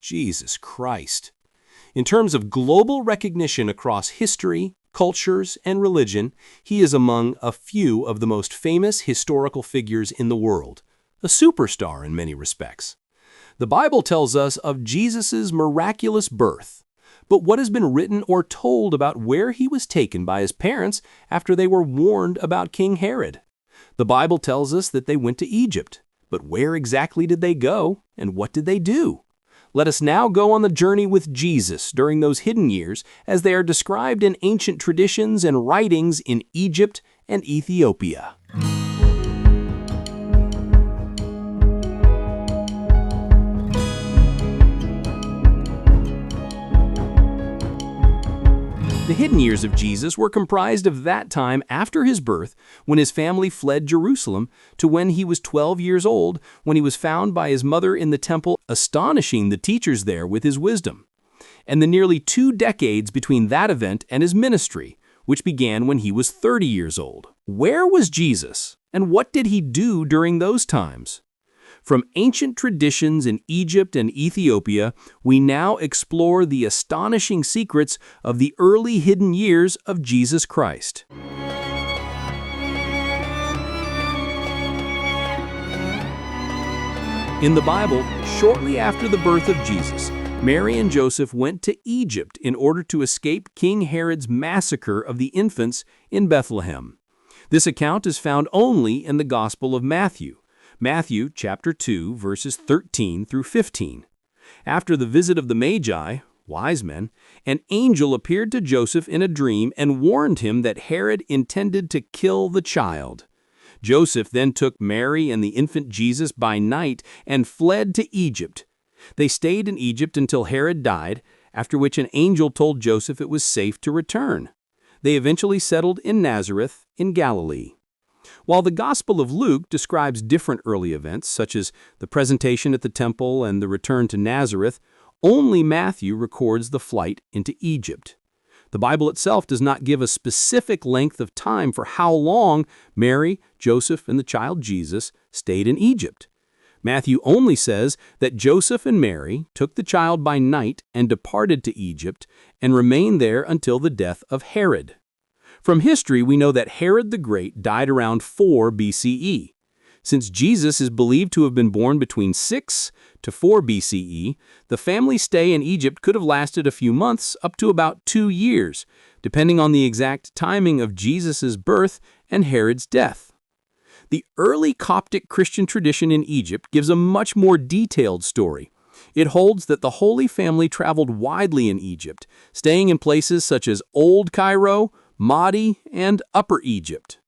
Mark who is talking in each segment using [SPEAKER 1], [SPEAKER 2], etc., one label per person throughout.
[SPEAKER 1] Jesus Christ. In terms of global recognition across history, cultures, and religion, he is among a few of the most famous historical figures in the world, a superstar in many respects. The Bible tells us of Jesus' miraculous birth, but what has been written or told about where he was taken by his parents after they were warned about King Herod? The Bible tells us that they went to Egypt, but where exactly did they go, and what did they do? Let us now go on the journey with Jesus during those hidden years as they are described in ancient traditions and writings in Egypt and Ethiopia. The hidden years of Jesus were comprised of that time after his birth, when his family fled Jerusalem, to when he was 12 years old, when he was found by his mother in the temple, astonishing the teachers there with his wisdom, and the nearly 2 decades between that event and his ministry, which began when he was 30 years old. Where was Jesus, and what did he do during those times? From ancient traditions in Egypt and Ethiopia, we now explore the astonishing secrets of the early hidden years of Jesus Christ. In the Bible, shortly after the birth of Jesus, Mary and Joseph went to Egypt in order to escape King Herod's massacre of the infants in Bethlehem. This account is found only in the Gospel of Matthew. Matthew chapter 2, verses 13 through 15. After the visit of the Magi, wise men, an angel appeared to Joseph in a dream and warned him that Herod intended to kill the child. Joseph then took Mary and the infant Jesus by night and fled to Egypt. They stayed in Egypt until Herod died, after which an angel told Joseph it was safe to return. They eventually settled in Nazareth in Galilee. While the Gospel of Luke describes different early events, such as the presentation at the temple and the return to Nazareth, only Matthew records the flight into Egypt. The Bible itself does not give a specific length of time for how long Mary, Joseph, and the child Jesus stayed in Egypt. Matthew only says that Joseph and Mary took the child by night and departed to Egypt and remained there until the death of Herod. From history, we know that Herod the Great died around 4 BCE. Since Jesus is believed to have been born between 6 to 4 BCE, the family stay in Egypt could have lasted a few months up to about 2 years, depending on the exact timing of Jesus' birth and Herod's death. The early Coptic Christian tradition in Egypt gives a much more detailed story. It holds that the Holy Family traveled widely in Egypt, staying in places such as Old Cairo, Mahdi, and Upper Egypt.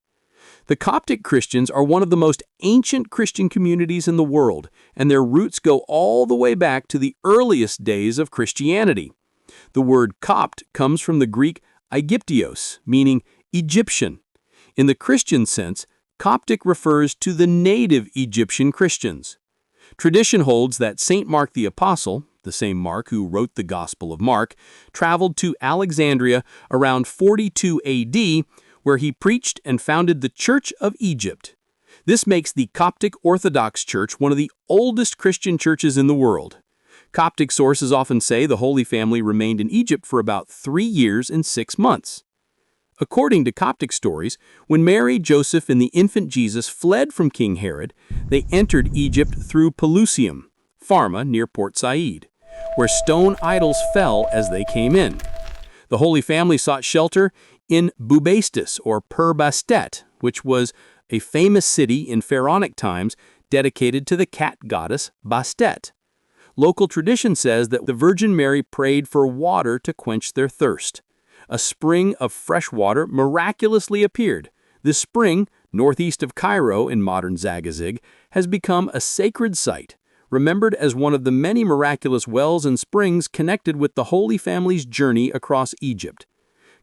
[SPEAKER 1] The Coptic Christians are one of the most ancient Christian communities in the world, and their roots go all the way back to the earliest days of Christianity. The word Copt comes from the Greek Aegyptios, meaning Egyptian. In the Christian sense, Coptic refers to the native Egyptian Christians. Tradition holds that St. Mark the Apostle, the same Mark who wrote the Gospel of Mark, traveled to Alexandria around 42 AD, where he preached and founded the Church of Egypt. This makes the Coptic Orthodox Church one of the oldest Christian churches in the world. Coptic sources often say the Holy Family remained in Egypt for about 3 years and 6 months. According to Coptic stories, when Mary, Joseph, and the infant Jesus fled from King Herod, they entered Egypt through Pelusium, Pharma near Port Said, where stone idols fell as they came in. The Holy Family sought shelter in Bubastis or Bastet, which was a famous city in pharaonic times dedicated to the cat goddess Bastet. Local tradition says that the Virgin Mary prayed for water to quench their thirst. A spring of fresh water miraculously appeared. This spring, northeast of Cairo in modern Zagazig, has become a sacred site, remembered as one of the many miraculous wells and springs connected with the Holy Family's journey across Egypt.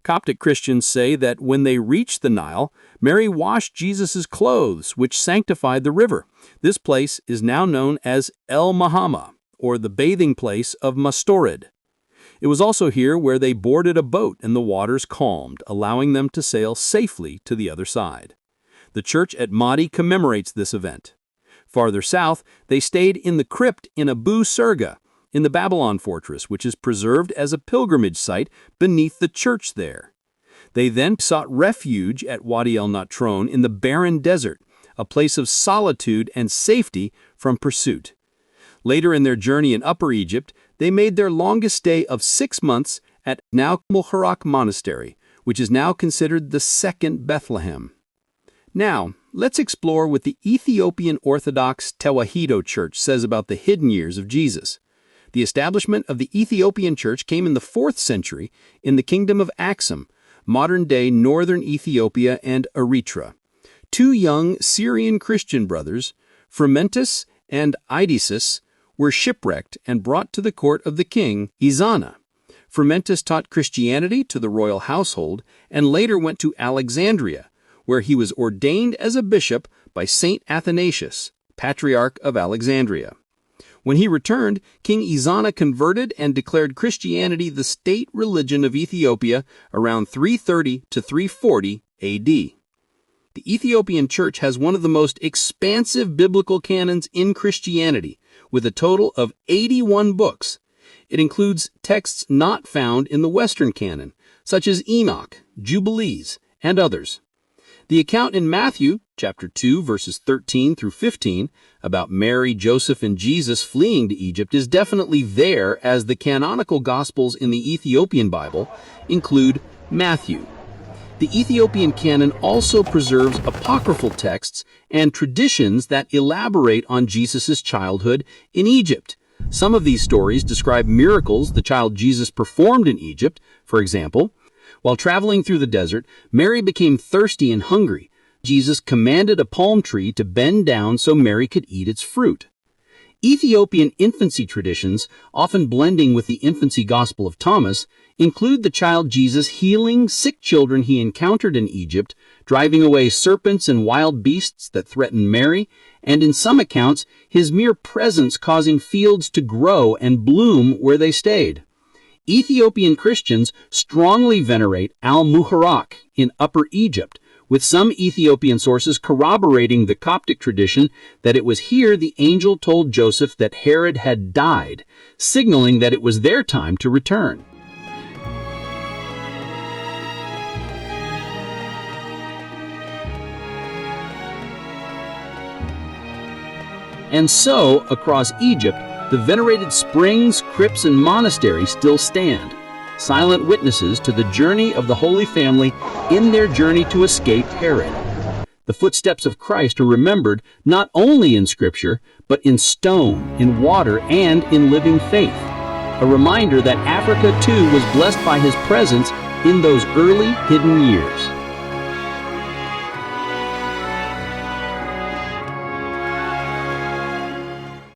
[SPEAKER 1] Coptic Christians say that when they reached the Nile, Mary washed Jesus' clothes, which sanctified the river. This place is now known as El Mahama, or the bathing place of Mastorid. It was also here where they boarded a boat and the waters calmed, allowing them to sail safely to the other side. The church at Mahdi commemorates this event. Farther south, they stayed in the crypt in Abu Surga, in the Babylon fortress, which is preserved as a pilgrimage site beneath the church there. They then sought refuge at Wadi el-Natron in the barren desert, a place of solitude and safety from pursuit. Later in their journey in Upper Egypt, they made their longest stay of 6 months at now Mulharak Monastery, which is now considered the second Bethlehem. Now, let's explore what the Ethiopian Orthodox Tewahedo Church says about the hidden years of Jesus. The establishment of the Ethiopian Church came in the 4th century in the Kingdom of Aksum, modern-day northern Ethiopia and Eritrea. 2 young Syrian Christian brothers, Frumentius and Eidesis, were shipwrecked and brought to the court of the king, Ezana. Frumentius taught Christianity to the royal household and later went to Alexandria, where he was ordained as a bishop by Saint Athanasius, Patriarch of Alexandria. When he returned, King Ezana converted and declared Christianity the state religion of Ethiopia around 330 to 340 A.D. The Ethiopian Church has one of the most expansive biblical canons in Christianity, with a total of 81 books. It includes texts not found in the Western canon, such as Enoch, Jubilees, and others. The account in Matthew, chapter 2, verses 13 through 15, about Mary, Joseph, and Jesus fleeing to Egypt is definitely there, as the canonical Gospels in the Ethiopian Bible include Matthew. The Ethiopian canon also preserves apocryphal texts and traditions that elaborate on Jesus' childhood in Egypt. Some of these stories describe miracles the child Jesus performed in Egypt. For example, while traveling through the desert, Mary became thirsty and hungry. Jesus commanded a palm tree to bend down so Mary could eat its fruit. Ethiopian infancy traditions, often blending with the infancy Gospel of Thomas, include the child Jesus healing sick children he encountered in Egypt, driving away serpents and wild beasts that threatened Mary, and in some accounts, his mere presence causing fields to grow and bloom where they stayed. Ethiopian Christians strongly venerate Al-Muharraq in Upper Egypt, with some Ethiopian sources corroborating the Coptic tradition that it was here the angel told Joseph that Herod had died, signaling that it was their time to return. And so, across Egypt, the venerated springs, crypts, and monasteries still stand, silent witnesses to the journey of the Holy Family in their journey to escape Herod. The footsteps of Christ are remembered not only in Scripture, but in stone, in water, and in living faith. A reminder that Africa too was blessed by his presence in those early hidden years.